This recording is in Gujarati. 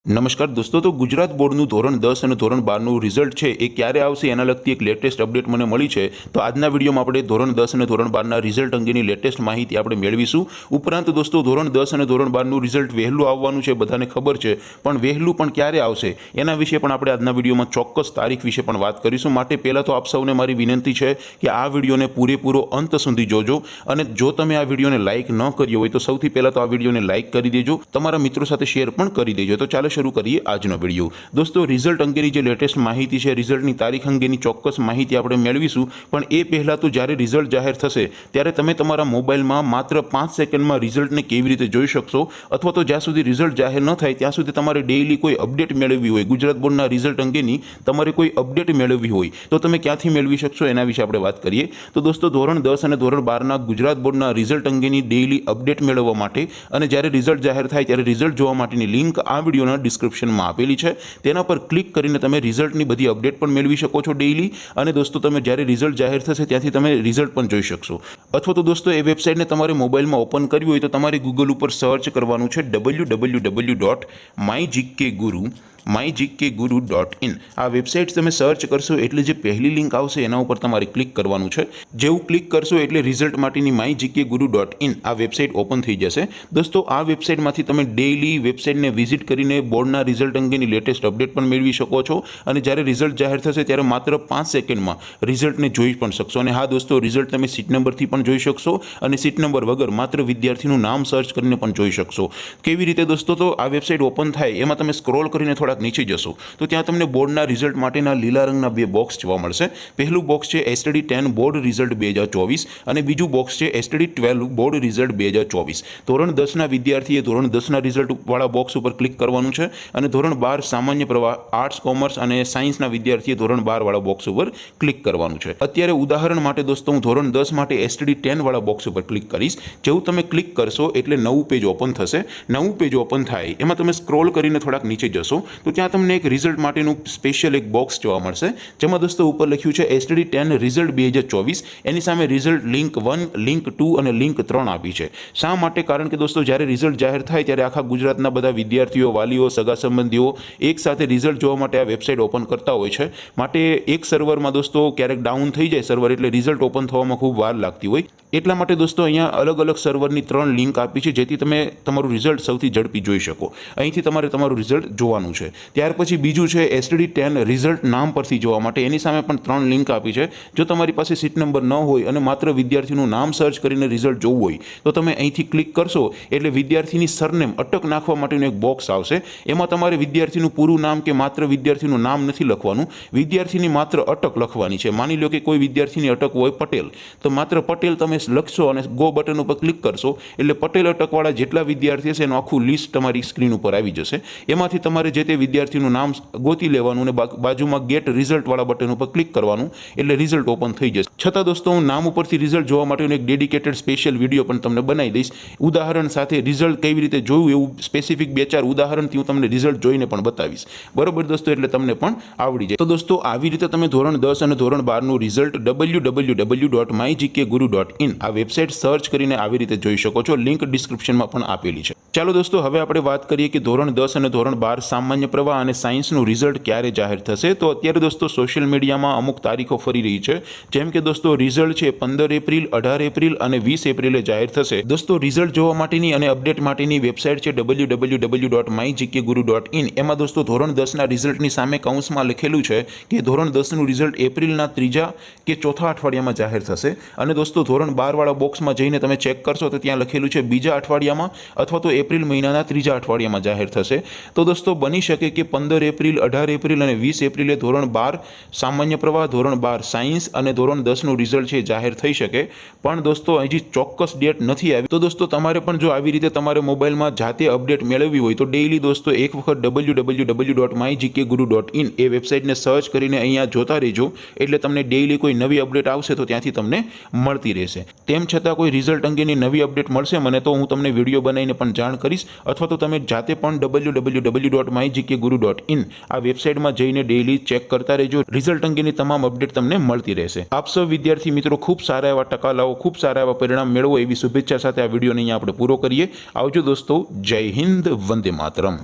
નમસ્કાર દોસ્તો, તો ગુજરાત બોર્ડનું ધોરણ 10 અને ધોરણ 12નું રિઝલ્ટ છે એ ક્યારે આવશે એના લગતી એક લેટેસ્ટ અપડેટ મને મળી છે। તો આજના વિડીયોમાં આપણે ધોરણ 10 અને ધોરણ 12ના રિઝલ્ટ અંગેની લેટેસ્ટ માહિતી આપણે મેળવીશું। ઉપરાંત દોસ્તો, ધોરણ 10 અને ધોરણ 12નું રિઝલ્ટ વહેલું આવવાનું છે, બધાને ખબર છે, પણ વહેલું પણ ક્યારે આવશે એના વિશે પણ આપણે આજના વિડીયોમાં ચોક્કસ તારીખ વિશે પણ વાત કરીશું। માટે પહેલાં તો આપ સૌને મારી વિનંતી છે કે આ વિડીયોને પૂરેપૂરો અંત સુધી જોજો, અને જો તમે આ વિડીયોને લાઇક ન કર્યો હોય તો સૌથી પહેલાં તો આ વિડીયોને લાઇક કરી દેજો, તમારા મિત્રો સાથે શેર પણ કરી દેજો। તો ચાલો શરૂ કરીએ આજનો વિડીયો। દોસ્તો, રિઝલ્ટ અંગેની જે લેટેસ્ટ માહિતી છે, રિઝલ્ટની તારીખ અંગેની ચોક્કસ માહિતી આપણે મેળવીશું, પણ એ પહેલાં તો જ્યારે રિઝલ્ટ જાહેર થશે ત્યારે તમે તમારા મોબાઈલમાં માત્ર 5 સેકન્ડમાં રિઝલ્ટને કેવી રીતે જોઈ શકશો, અથવા તો જ્યાં સુધી રિઝલ્ટ જાહેર ન થાય ત્યાં સુધી તમારે ડેઇલી કોઈ અપડેટ મેળવવી હોય, ગુજરાત બોર્ડના રિઝલ્ટ અંગેની તમારે કોઈ અપડેટ મેળવવી હોય તો તમે ક્યાંથી મેળવી શકશો એના વિશે આપણે વાત કરીએ। તો દોસ્તો, ધોરણ 10 અને ધોરણ 12ના ગુજરાત બોર્ડના રિઝલ્ટ અંગેની ડેઇલી અપડેટ મેળવવા માટે અને જ્યારે રિઝલ્ટ જાહેર થાય ત્યારે રિઝલ્ટ જોવા માટેની લિંક આ વિડીયોના ડિસ્ક્રિપ્શનમાં આપેલી છે, તેના પર ક્લિક કરીને તમે રિઝલ્ટની બધી અપડેટ પણ મેળવી શકો છો ડેઇલી। અને દોસ્તો, તમે જ્યારે રિઝલ્ટ જાહેર થશે ત્યાંથી તમે રિઝલ્ટ પણ જોઈ શકશો। અથવા તો દોસ્તો, એ વેબસાઇટને તમારે મોબાઈલમાં ઓપન કરવી હોય તો તમારે ગૂગલ ઉપર સર્ચ કરવાનું છે www.mygkguru.in। આ વેબસાઇટ તમે સર્ચ કરશો એટલે જે પહેલી લિંક આવશે એના ઉપર તમારે ક્લિક કરવાનું છે। જેવું ક્લિક કરશો એટલે રિઝલ્ટ માટેની mygkguru.in આ વેબસાઇટ ઓપન થઈ જશે। દોસ્તો, આ વેબસાઇટમાંથી તમે ડેઇલી વેબસાઇટને વિઝિટ કરીને બોર્ડના રિઝલ્ટ અંગેની લેટેસ્ટ અપડેટ પણ મેળવી શકો છો, અને જ્યારે રિઝલ્ટ જાહેર થશે ત્યારે માત્ર 5 સેકન્ડમાં રિઝલ્ટને જોઈ પણ શકશો। અને હા દોસ્તો, રિઝલ્ટ તમે સીટ નંબરથી પણ જોઈ શકશો, અને સીટ નંબર વગર માત્ર વિદ્યાર્થીનું નામ સર્ચ કરીને પણ જોઈ શકશો। કેવી રીતે દોસ્તો? તો આ વેબસાઇટ ઓપન થાય એમાં તમે સ્ક્રોલ કરીને થોડાક નીચે જશો તો ત્યાં તમને બોર્ડના રિઝલ્ટ માટેના લીલા રંગના બે બોક્સ જોવા મળશે। પહેલું બોક્સ છે STD 10 બોર્ડ રિઝલ્ટ 2024 અને બીજું બોક્સ છે STD 12 બોર્ડ રિઝલ્ટ 2024। ધોરણ 10ના વિદ્યાર્થીએ ધોરણ 10ના રિઝલ્ટ વાળા બોક્સ ઉપર ક્લિક કરવાનું છે, અને ધોરણ 12 સામાન્ય પ્રવાહ, આર્ટ્સ, કોમર્સ અને સાયન્સના વિદ્યાર્થીએ ધોરણ 12 વાળા બોક્સ ઉપર ક્લિક કરવાનું છે। અત્યારે ઉદાહરણ માટે દોસ્તો, હું ધોરણ 10 માટે STD 10 વાળા બોક્સ ઉપર ક્લિક કરીશ। જેવું તમે ક્લિક કરશો એટલે નવું પેજ ઓપન થશે। નવું પેજ ઓપન થાય એમાં તમે સ્ક્રોલ કરીને થોડાક નીચે જશો તો ત્યાં તમને એક રિઝલ્ટ માટેનું સ્પેશિયલ એક બોક્સ જોવા મળશે, જેમાં દોસ્તો ઉપર લખ્યું છે STD 10 રિઝલ્ટ 2024। એની સામે રિઝલ્ટ લિંક 1, લિંક 2 અને લિંક 3 આપી છે। શા માટે? કારણ કે દોસ્તો, જ્યારે રિઝલ્ટ જાહેર થાય ત્યારે આખા ગુજરાતના બધા વિદ્યાર્થીઓ, વાલીઓ, સગા સંબંધીઓ એકસાથે રિઝલ્ટ જોવા માટે આ વેબસાઇટ ઓપન કરતા હોય છે। માટે એક સર્વરમાં દોસ્તો ક્યારેક ડાઉન થઈ જાય સર્વર, એટલે રિઝલ્ટ ઓપન થવામાં ખૂબ વાર લાગતી હોય। એટલા માટે દોસ્તો અહીંયા અલગ અલગ સર્વરની 3 લિંક આપી છે, જેથી તમે તમારું રિઝલ્ટ સૌથી ઝડપી જોઈ શકો। અહીંથી તમારે તમારું રિઝલ્ટ જોવાનું છે। ત્યાર પછી બીજું છે STD 10 રિઝલ્ટ નામ પરથી જોવા માટે, એની સામે પણ 3 લિંક આપી છે। જો તમારી પાસે સીટ નંબર ન હોય અને માત્ર વિદ્યાર્થીનું નામ સર્ચ કરીને રિઝલ્ટ જોવું હોય તો તમે અહીંથી ક્લિક કરશો એટલે વિદ્યાર્થીની સરનેમ અટક નાખવા માટેનું એક બોક્સ આવશે। એમાં તમારે વિદ્યાર્થીનું પૂરું નામ કે માત્ર વિદ્યાર્થીનું નામ નથી લખવાનું, વિદ્યાર્થીની માત્ર અટક લખવાની છે। માની લો કે કોઈ વિદ્યાર્થીની અટક હોય પટેલ, તો માત્ર પટેલ તમે લખશો અને ગો બટન ઉપર ક્લિક કરશો એટલે પટેલ અટકવાળા જેટલા વિદ્યાર્થી હશે એનું આખું લિસ્ટ તમારી સ્ક્રીન ઉપર આવી જશે। એમાંથી તમારે જે તે વિદ્યાર્થીનું નામ ગોતી લેવાનું અને બાજુમાં ગેટ રિઝલ્ટ વાળા બટન ઉપર ક્લિક કરવાનું એટલે રિઝલ્ટ ઓપન થઈ જશે। છતાં દોસ્તો, હું નામ ઉપરથી રિઝલ્ટ જોવા માટેનો એક ડેડિકેટેડ સ્પેશિયલ વિડીયો પણ તમને બનાવી દઈશ, ઉદાહરણ સાથે રિઝલ્ટ કેવી રીતે જોયું એવું સ્પેસિફિક 2-4 ઉદાહરણથી હું તમને રિઝલ્ટ જોઈને પણ બતાવીશ। બરોબર દોસ્તો, એટલે તમને પણ આવડી જાય। તો દોસ્તો, આવી રીતે તમે ધોરણ 10 અને ધોરણ 12નું રિઝલ્ટ www.mygkguru.in આ વેબસાઇટ સર્ચ કરીને આવી રીતે જોઈ શકો છો। લિંક ડિસ્ક્રિપ્શનમાં પણ આપેલી છે। ચાલો દોસ્તો, હવે આપણે વાત કરીએ કે ધોરણ 10 અને ધોરણ 12 સામાન્ય પ્રવાહ અને સાયન્સનું રિઝલ્ટ ક્યારે જાહેર થશે। તો અત્યારે દોસ્તો સોશિયલ મીડિયામાં અમુક તારીખો ફરી રહી છે, જેમ કે દોસ્તો રિઝલ્ટ છે 15 એપ્રિલ, 18 એપ્રિલ અને 20 એપ્રિલે જાહેર થશે। દોસ્તો, રિઝલ્ટ જોવા માટેની અને અપડેટ માટેની વેબસાઇટ છે www.mygkguru.in। એમાં દોસ્તો ધોરણ 10ના રિઝલ્ટની સામે કૌંસમાં લખેલું છે કે ધોરણ 10નું રિઝલ્ટ એપ્રિલના 3જા કે 4થા અઠવાડિયામાં જાહેર થશે। અને દોસ્તો ધોરણ 12 વાળા બોક્સમાં જઈને તમે ચેક કરશો તો ત્યાં લખેલું છે 2જા અઠવાડિયામાં અથવા તો એપ્રિલ મહિનાના 3જા અઠવાડિયામાં જાહેર થશે। તો દોસ્તો બની શકે કે 15 એપ્રિલ, 18 એપ્રિલ અને 20 એપ્રિલે ધોરણ 12 સામાન્ય પ્રવાહ, ધોરણ 12 સાયન્સ અને ધોરણ 10નું રિઝલ્ટ છે જાહેર થઈ શકે, પણ દોસ્તો હજી ચોક્કસ ડેટ નથી આવી। તો દોસ્તો તમારે પણ જો આવી રીતે તમારે મોબાઈલમાં જાતે અપડેટ મેળવવી હોય તો ડેઇલી દોસ્તો એક વખત www.mygkguru.in એ વેબસાઇટને સર્ચ કરીને અહીંયા જોતા રહેજો, એટલે તમને ડેઇલી કોઈ નવી અપડેટ આવશે તો ત્યાંથી તમને મળતી રહેશે। તેમ છતાં કોઈ રિઝલ્ટ અંગેની નવી અપડેટ મળશે મને તો હું તમને વિડીયો બનાવીને પણ જાણ કરીશ, અથવા તો તમે જાતે પણ www.mygkguru.in આ વેબસાઇટમાં જઈને ડેઇલી ચેક કરતા રહેજો। રિઝલ્ટ અંગેની તમામ અપડેટ તમને મળતી રહેશે। આપ સૌ વિદ્યાર્થી મિત્રો ખૂબ સારા એવા ટકા લાવો, ખૂબ સારા એવા પરિણામ મેળવો એવી શુભેચ્છા સાથે આ વિડીયોને અહીંયા આપણે પૂરો કરીએ। આવજો દોસ્તો, જય હિન્દ, વંદે માતરમ।